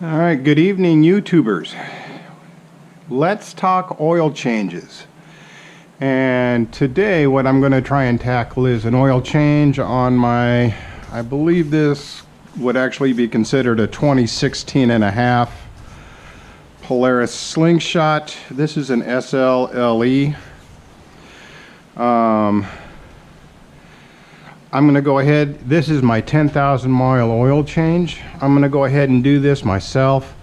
All right, good evening, YouTubers. Let's talk oil changes. And today what I'm going to try and tackle is an oil change on my, I believe this would actually be considered a 2016 and a half Polaris Slingshot. This is an SLLE. I'm going to go ahead, this is my 10,000 mile oil change. I'm going to go ahead and do this myself.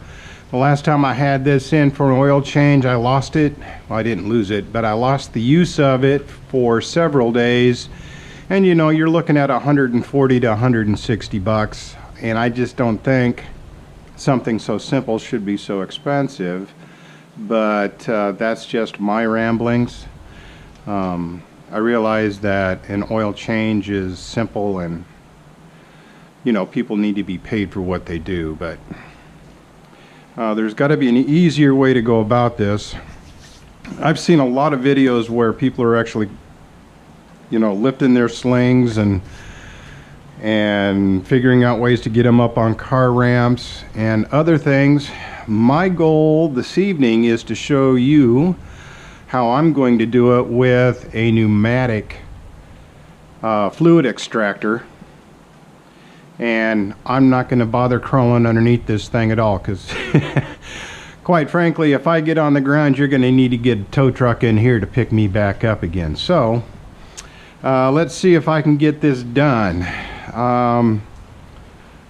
The last time I had this in for an oil change, I lost it. Well, I didn't lose it, but I lost the use of it for several days. And you know, you're looking at 140 to 160 bucks. And I just don't think something so simple should be so expensive. But that's just my ramblings. I realize that an oil change is simple and, you know, people need to be paid for what they do, but there's got to be an easier way to go about this. I've seen a lot of videos where people are actually, you know, lifting their slings and figuring out ways to get them up on car ramps and other things. My goal this evening is to show you how I'm going to do it with a pneumatic fluid extractor, and I'm not going to bother crawling underneath this thing at all, because quite frankly, if I get on the ground, you're going to need to get a tow truck in here to pick me back up again. So let's see if I can get this done.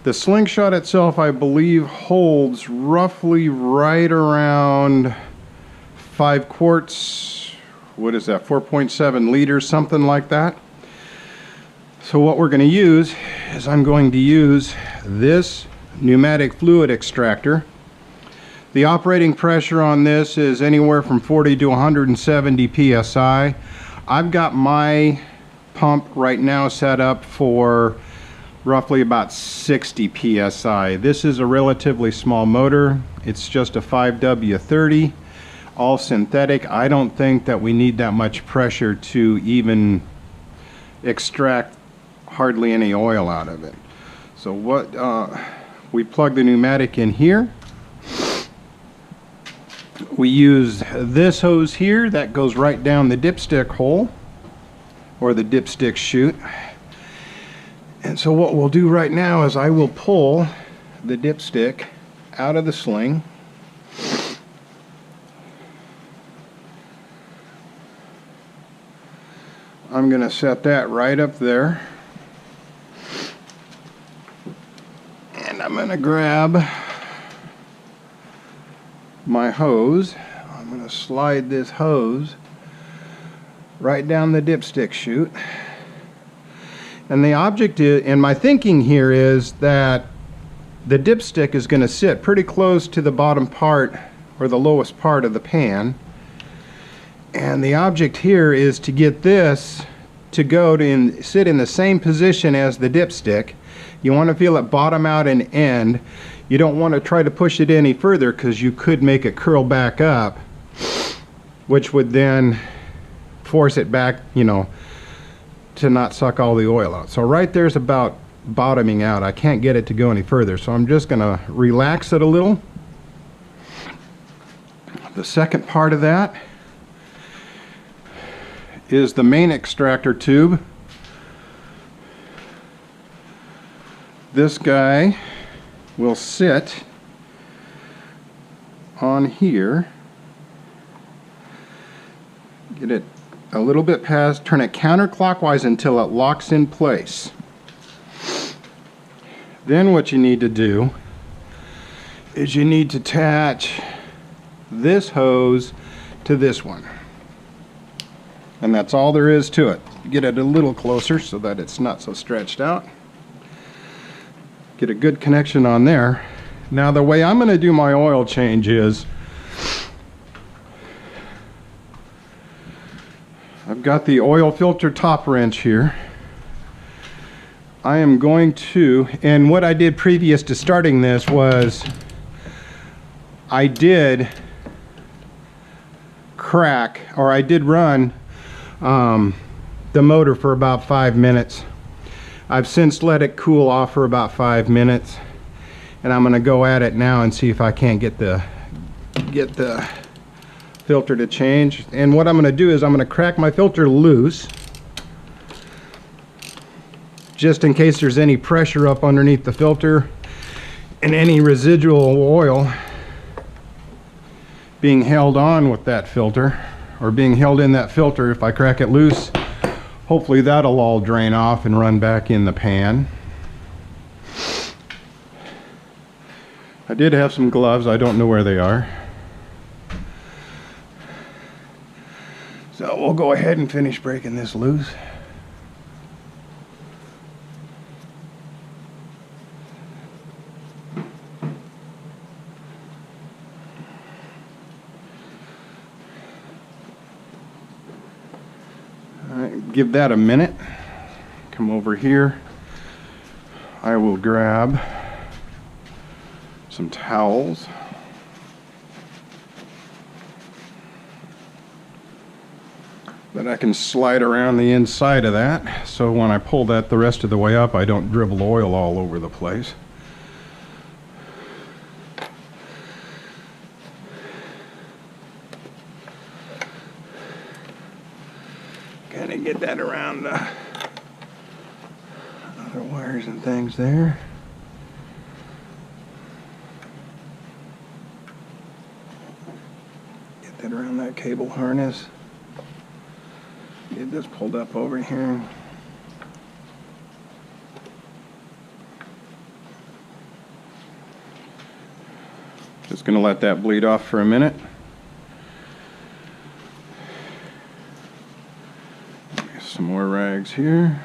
The Slingshot itself, I believe, holds roughly right around 5 quarts, what is that, 4.7 liters, something like that. So what we're going to use is I'm going to use this pneumatic fluid extractor. The operating pressure on this is anywhere from 40 to 170 psi. I've got my pump right now set up for roughly about 60 psi. This is a relatively small motor. It's just a 5W30. All synthetic. I don't think that we need that much pressure to even extract hardly any oil out of it. So what we plug the pneumatic in here. We use this hose here that goes right down the dipstick hole, or the dipstick chute. And so what we'll do right now is I will pull the dipstick out of the sling. I'm going to set that right up there, and I'm going to grab my hose. I'm going to slide this hose right down the dipstick chute, and the object is, and my thinking here is that the dipstick is going to sit pretty close to the bottom part, or the lowest part of the pan. And the object here is to get this to go to sit in the same position as the dipstick. You want to feel it bottom out and end. You don't want to try to push it any further, because you could make it curl back up, which would then force it back, you know, to not suck all the oil out. So right there's about bottoming out. I can't get it to go any further, so I'm just going to relax it a little. The second part of that is the main extractor tube. This guy will sit on here. Get it a little bit past, turn it counterclockwise until it locks in place. Then what you need to do is you need to attach this hose to this one. And that's all there is to it. Get it a little closer so that it's not so stretched out. Get a good connection on there. Now the way I'm going to do my oil change is I've got the oil filter top wrench here. I am going to, and what I did previous to starting this was I did crack, or I did run the motor for about 5 minutes. I've since let it cool off for about 5 minutes, And I'm going to go at it now and see if I can't get the filter to change. And what I'm going to do is I'm going to crack my filter loose, just in case there's any pressure up underneath the filter and any residual oil being held on with that filter, or being held in that filter. If I crack it loose, hopefully that'll all drain off and run back in the pan. I did have some gloves. I don't know where they are. So we'll go ahead and finish breaking this loose. Give that a minute. Come over here. I will grab some towels. That I can slide around the inside of that, so when I pull that the rest of the way up, I don't dribble oil all over the place. Kind of get that around the other wires and things there. Get that around that cable harness. Get this pulled up over here. Just going to let that bleed off for a minute. Some more rags here.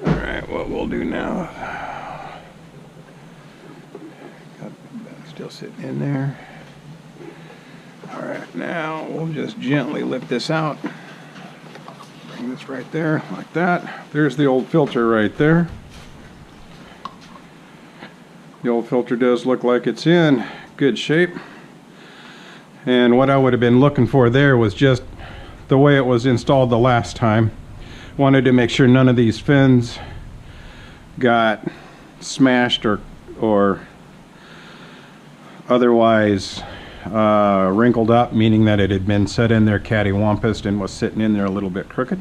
Alright, what we'll do now, got that still sitting in there. Alright, now we'll just gently lift this out. This right there, like that. There's the old filter right there. The old filter does look like it's in good shape. And what I would have been looking for there was just the way it was installed the last time. Wanted to make sure none of these fins got smashed or otherwise wrinkled up, meaning that it had been set in there cattywampus and was sitting in there a little bit crooked.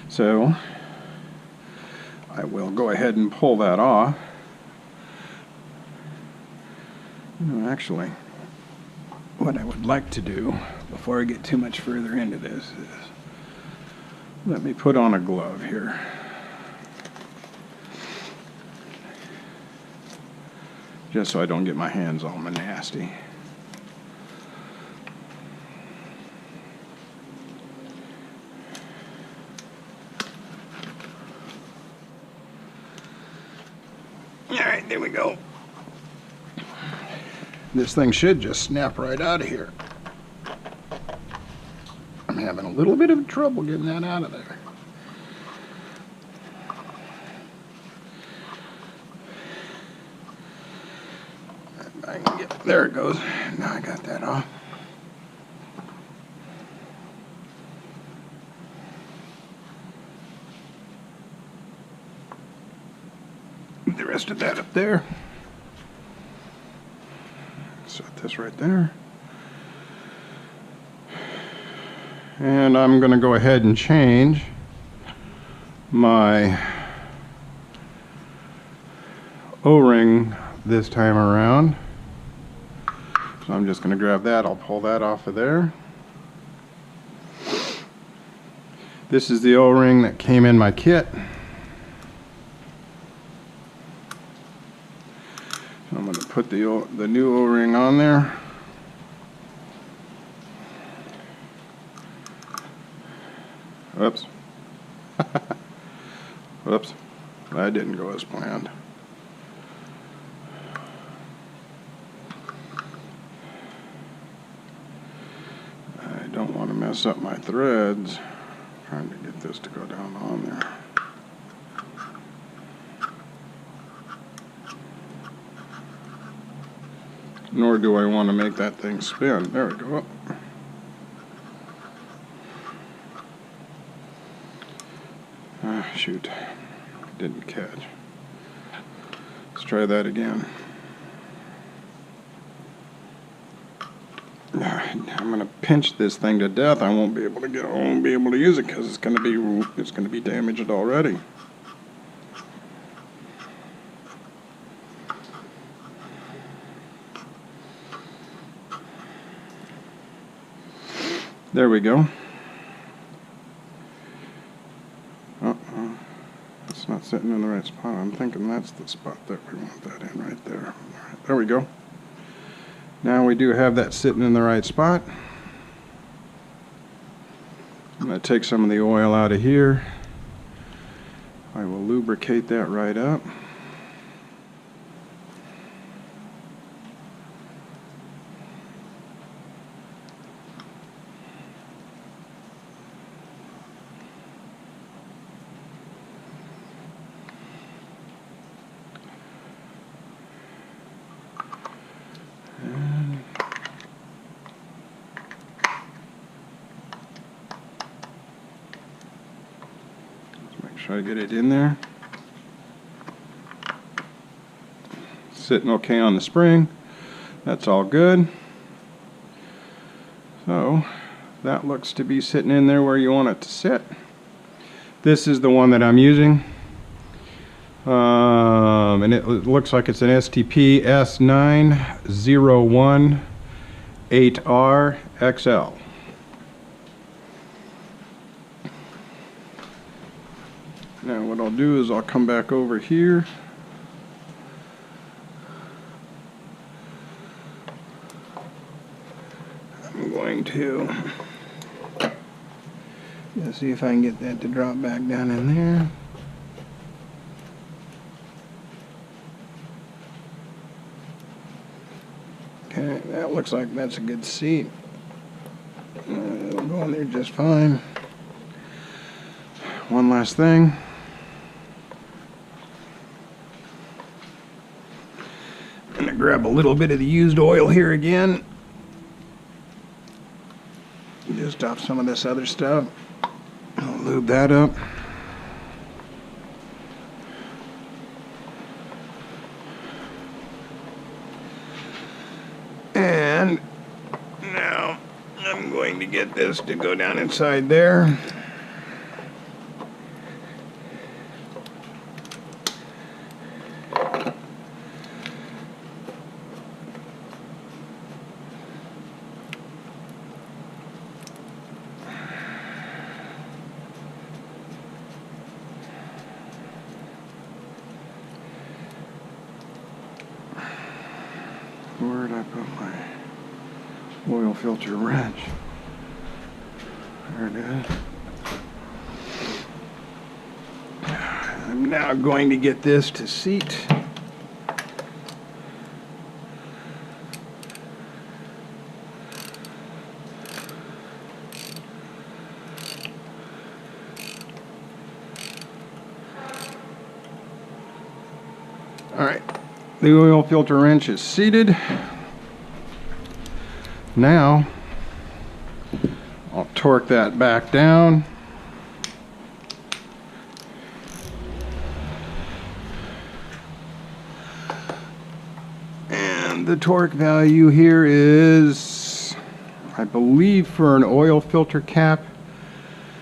So I will go ahead and pull that off. Actually, what I would like to do before I get too much further into this is let me put on a glove here. Just so I don't get my hands all nasty. Alright, there we go. This thing should just snap right out of here. I'm having a little bit of trouble getting that out of there. I can get, there it goes. Now I got that off. The rest of that up there. Set this right there. And I'm going to go ahead and change my O-ring this time around. So I'm just going to grab that. I'll pull that off of there. This is the O-ring that came in my kit. I'm going to put the new O-ring on there. Oops. Whoops. That didn't go as planned. I don't want to mess up my threads. I'm trying to get this to go down on there. Nor do I want to make that thing spin. There we go. Ah, shoot. Didn't catch. Let's try that again. I'm going to pinch this thing to death. I won't be able to use it because it's going to be damaged already. There we go. Uh-oh. It's not sitting in the right spot. I'm thinking that's the spot that we want that in right there. All right, there we go. Now we do have that sitting in the right spot. I'm going to take some of the oil out of here. I will lubricate that right up. Try to get it in there. Sitting okay on the spring. That's all good. So that looks to be sitting in there where you want it to sit. This is the one that I'm using. And it looks like it's an STP S9018R XL. Now what I'll do is I'll come back over here. I'm going to see if I can get that to drop back down in there. Okay, that looks like that's a good seat. It'll go in there just fine. One last thing. I'm going to grab a little bit of the used oil here again. Just off some of this other stuff. I'll lube that up. And now I'm going to get this to go down inside there. Where did I put my oil filter wrench? There it is. I'm now going to get this to seat. All right. The oil filter wrench is seated. Now, I'll torque that back down. And the torque value here is, I believe for an oil filter cap,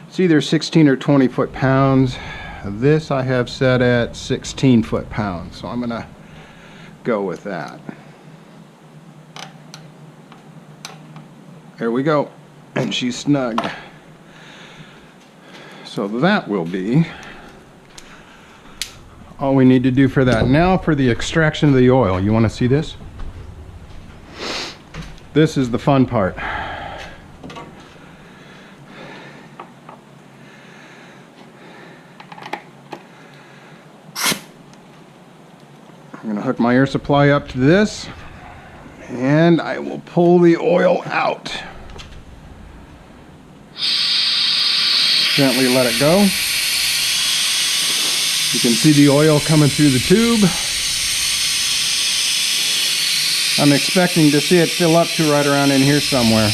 it's either 16 or 20 foot-pounds. This I have set at 16 foot-pounds, so I'm going to go with that. There we go, and she's snugged. So that will be all we need to do for that. Now for the extraction of the oil. You want to see this? This is the fun part. I'm going to hook my air supply up to this, and I will pull the oil out. Gently let it go. You can see the oil coming through the tube. I'm expecting to see it fill up to right around in here somewhere.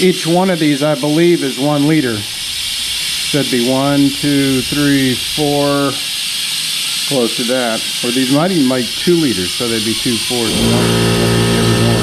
Each one of these, I believe, is 1 liter. Should be 1, 2, 3, 4, close to that. Or these might even make 2 liters, so they'd be 2 4s. Every one.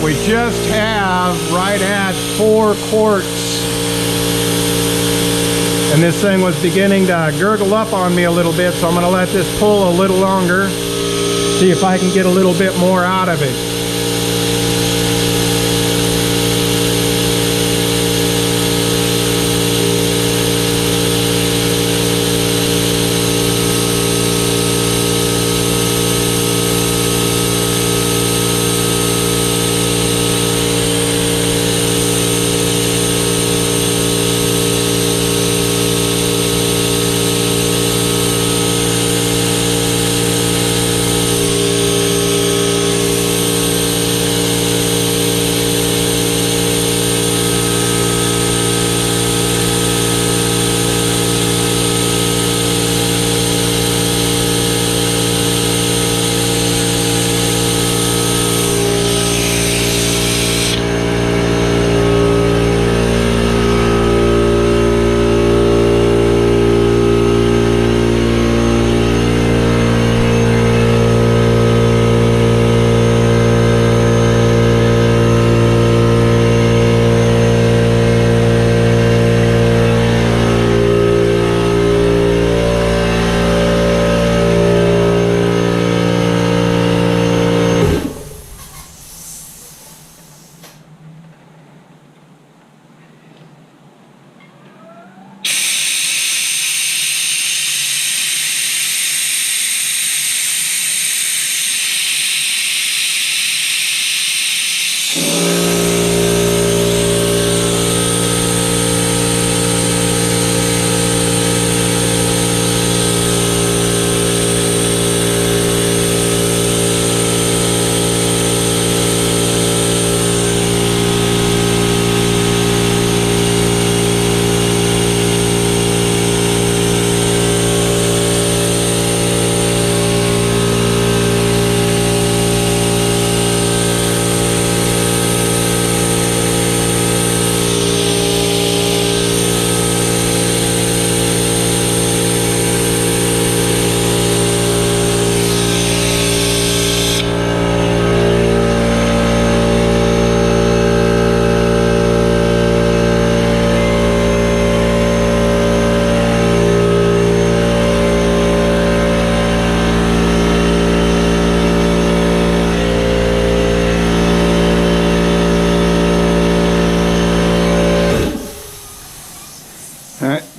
We just have right at 4 quarts. And this thing was beginning to gurgle up on me a little bit, so I'm going to let this pull a little longer, see if I can get a little bit more out of it.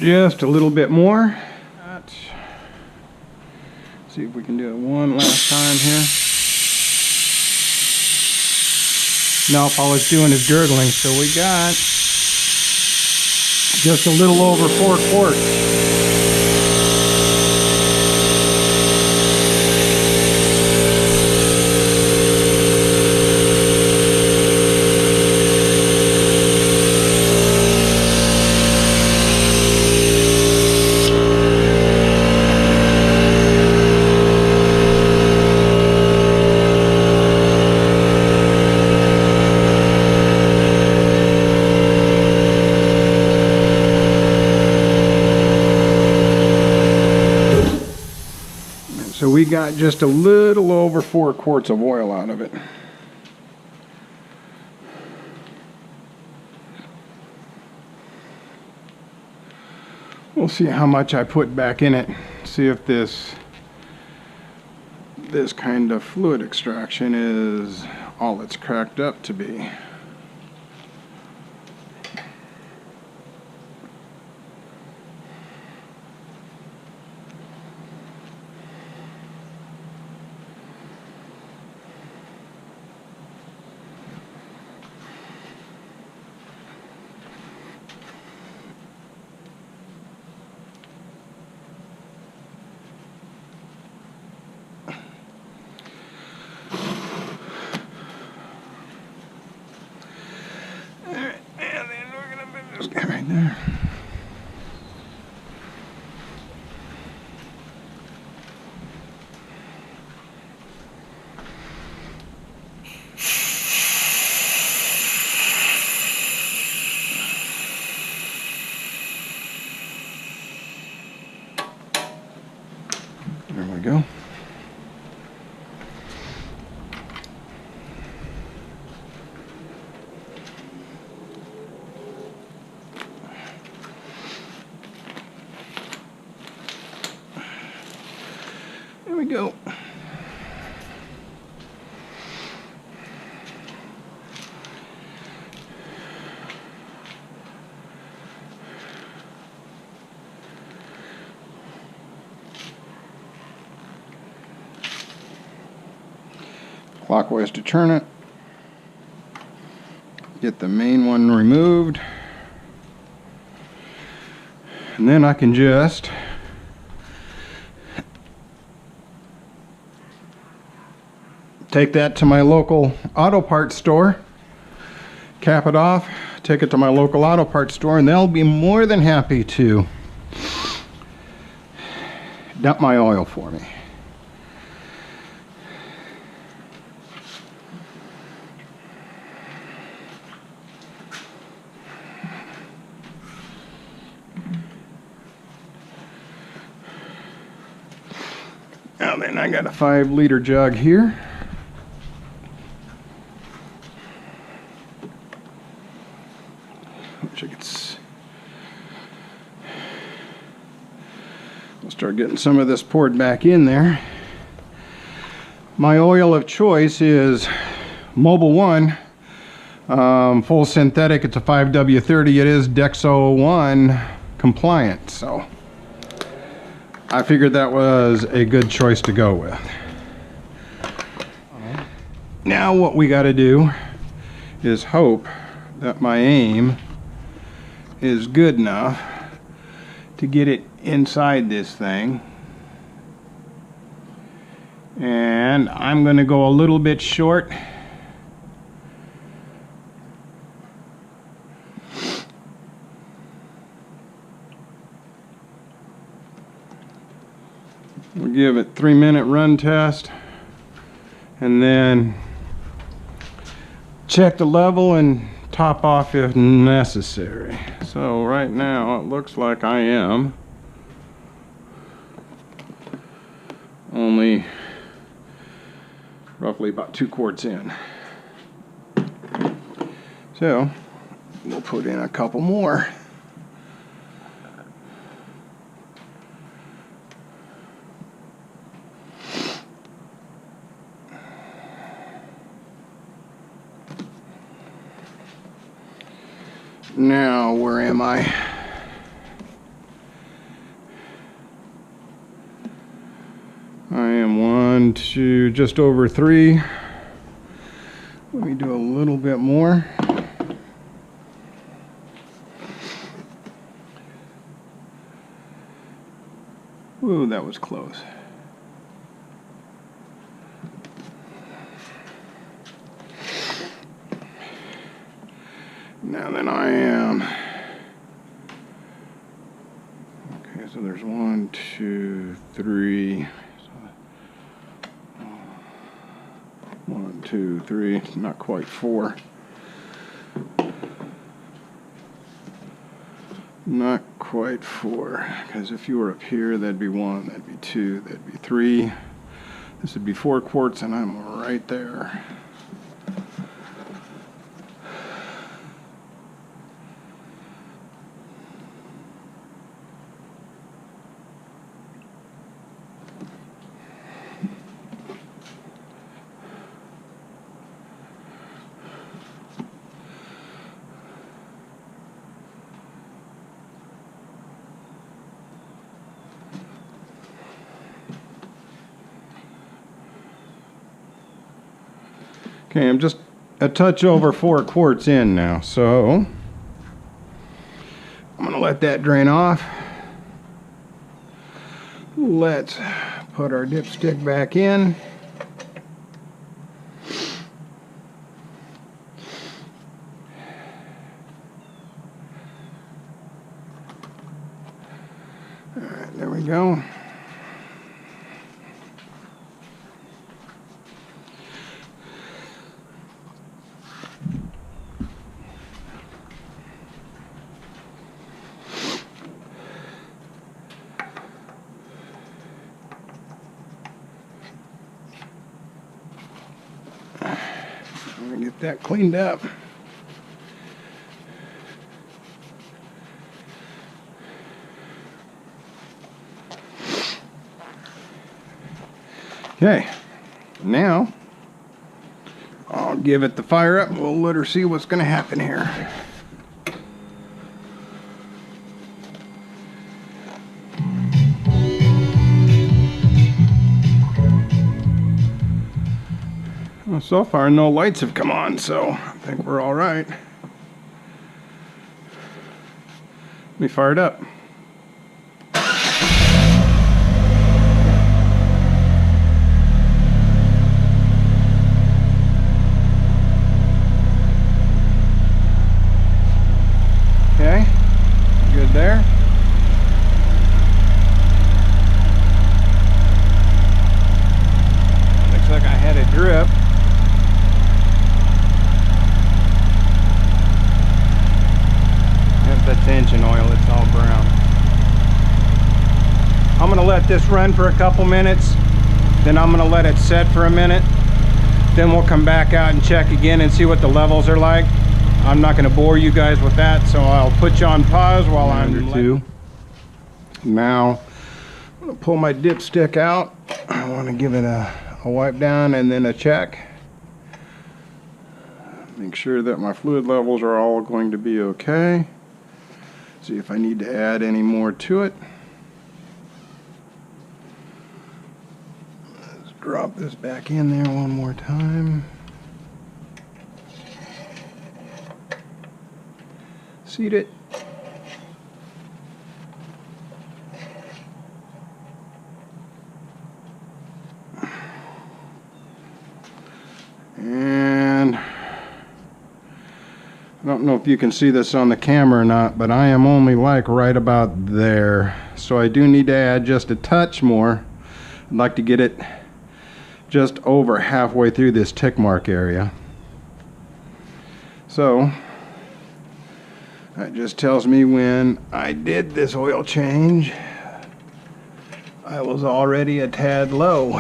just a little bit more. See if we can do it one last time here. Nope, all it's doing is gurgling. So we got just a little over 4 quarts. So we got just a little over 4 quarts of oil out of it. We'll see how much I put back in it. See if this kind of fluid extraction is all it's cracked up to be. Right there. There we go. There we go. Clockwise to turn it. Get the main one removed. And then I can just take that to my local auto parts store, cap it off, take it to my local auto parts store, and they'll be more than happy to dump my oil for me. Now then, I got a 5-liter jug here. We'll start getting some of this poured back in there. My oil of choice is Mobil 1, full synthetic. It's a 5W30. It is Dexo 1 compliant, so I figured that was a good choice to go with. Now what we got to do is hope that my aim is good enough to get it inside this thing, and I'm going to go a little bit short. We'll give it 3-minute run test and then check the level and top off if necessary. So right now it looks like I am only roughly about 2 quarts in. So we'll put in a couple more. Now, where am I? to just over 3. Let me do a little bit more. Ooh, that was close. Now then I am. Okay, so there's 1, 2, 3. 1, 2, 3, not quite 4. Not quite 4, because if you were up here, that'd be 1, that'd be 2, that'd be 3. This would be 4 quarts, and I'm right there. Okay, I'm just a touch over 4 quarts in now, so I'm gonna let that drain off. Let's put our dipstick back in. All right, there we go. I'm gonna get that cleaned up. Okay, now I'll give it the fire up. We'll let her see what's gonna happen here. Well, so far no lights have come on, so I think we're all right. Let me fire it up. Okay, good there. Looks like I had a drip. That's engine oil, it's all brown. I'm gonna let this run for a couple minutes, then I'm gonna let it set for a minute, then we'll come back out and check again and see what the levels are like. I'm not gonna bore you guys with that, so I'll put you on pause while I'm two. Now I'm gonna pull my dipstick out. I want to give it a wipe down and then a check. Make sure that my fluid levels are all going to be okay. See if I need to add any more to it. Let's drop this back in there one more time. Seat it. And I don't know if you can see this on the camera or not, but I am only like right about there. So I do need to add just a touch more. I'd like to get it just over halfway through this tick mark area. So that just tells me when I did this oil change, I was already a tad low.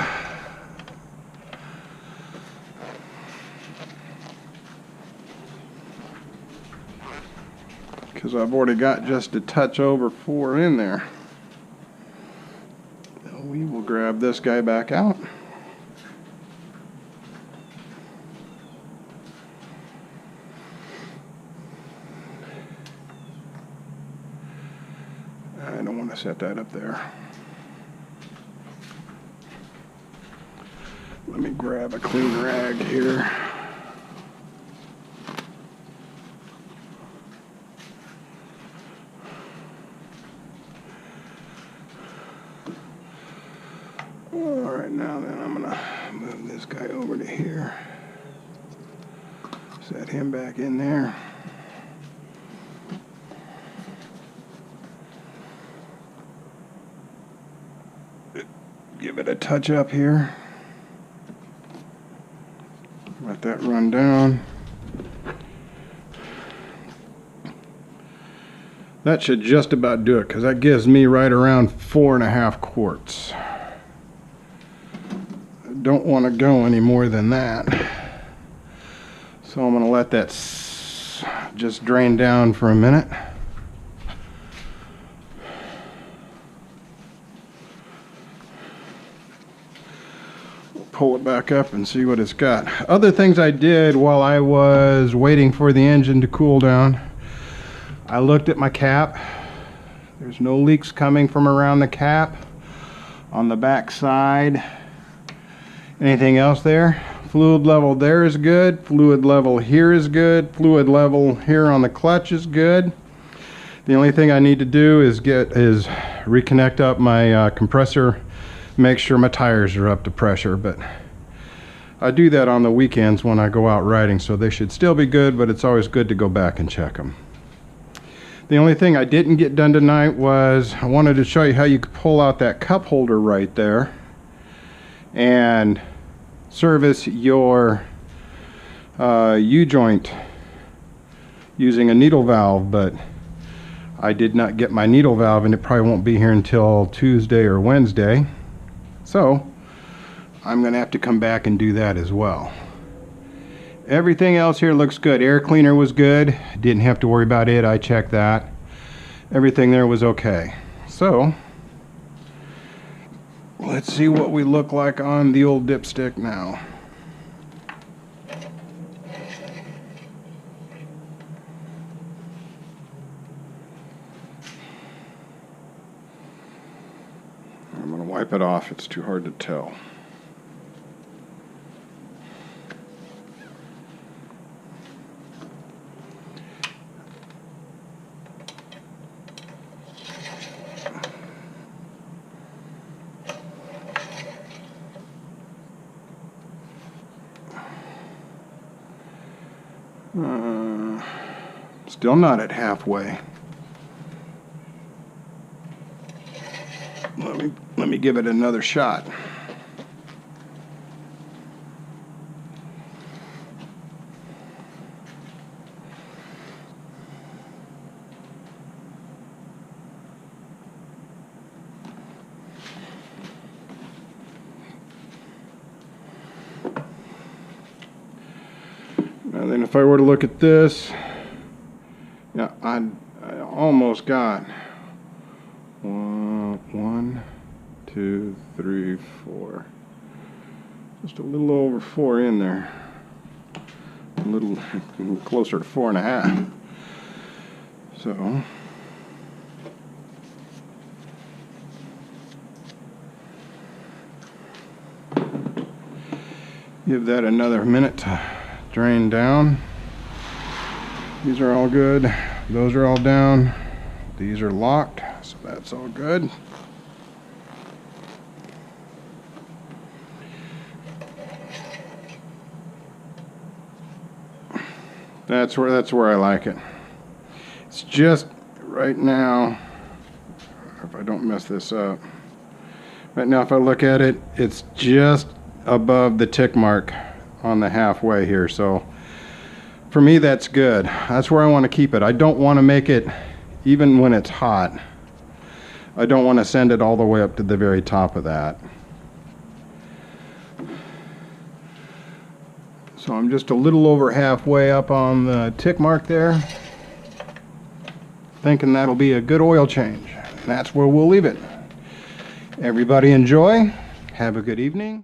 Because I've already got just a touch over 4 in there. Now we will grab this guy back out. I don't want to set that up there. grab a clean rag here. Alright, now then I'm gonna move this guy over to here. Set him back in there. Give it a touch up here. Let that run down. That should just about do it, because that gives me right around 4.5 quarts. I don't want to go any more than that. So I'm going to let that just drain down for a minute. Pull it back up and see what it's got. Other things I did while I was waiting for the engine to cool down, I looked at my cap. There's no leaks coming from around the cap. On the back side, anything else there? Fluid level there is good. Fluid level here is good. Fluid level here on the clutch is good. The only thing I need to do is reconnect up my compressor, make sure my tires are up to pressure, but I do that on the weekends when I go out riding, so they should still be good, but it's always good to go back and check them. The only thing I didn't get done tonight was I wanted to show you how you could pull out that cup holder right there and service your U-joint using a needle valve, but I did not get my needle valve and it probably won't be here until Tuesday or Wednesday. So I'm gonna have to come back and do that as well. Everything else here looks good. Air cleaner was good. Didn't have to worry about it. I checked that. Everything there was okay. So let's see what we look like on the old dipstick now. I'm going to wipe it off. It's too hard to tell. Still not at halfway. Let me give it another shot. And then if I were to look at this, yeah, I almost got 1, 2, 3, 4. Just a little over 4 in there. A little closer to 4.5. So give that another minute to drain down. These are all good. Those are all down. These are locked, so that's all good. That's where I like it. It's just right now, if I don't mess this up, right now if I look at it, it's just above the tick mark on the halfway here. So for me, that's good. That's where I want to keep it. I don't want to make it, even when it's hot, I don't want to send it all the way up to the very top of that. So I'm just a little over halfway up on the tick mark there. Thinking that'll be a good oil change. And that's where we'll leave it. Everybody enjoy. Have a good evening.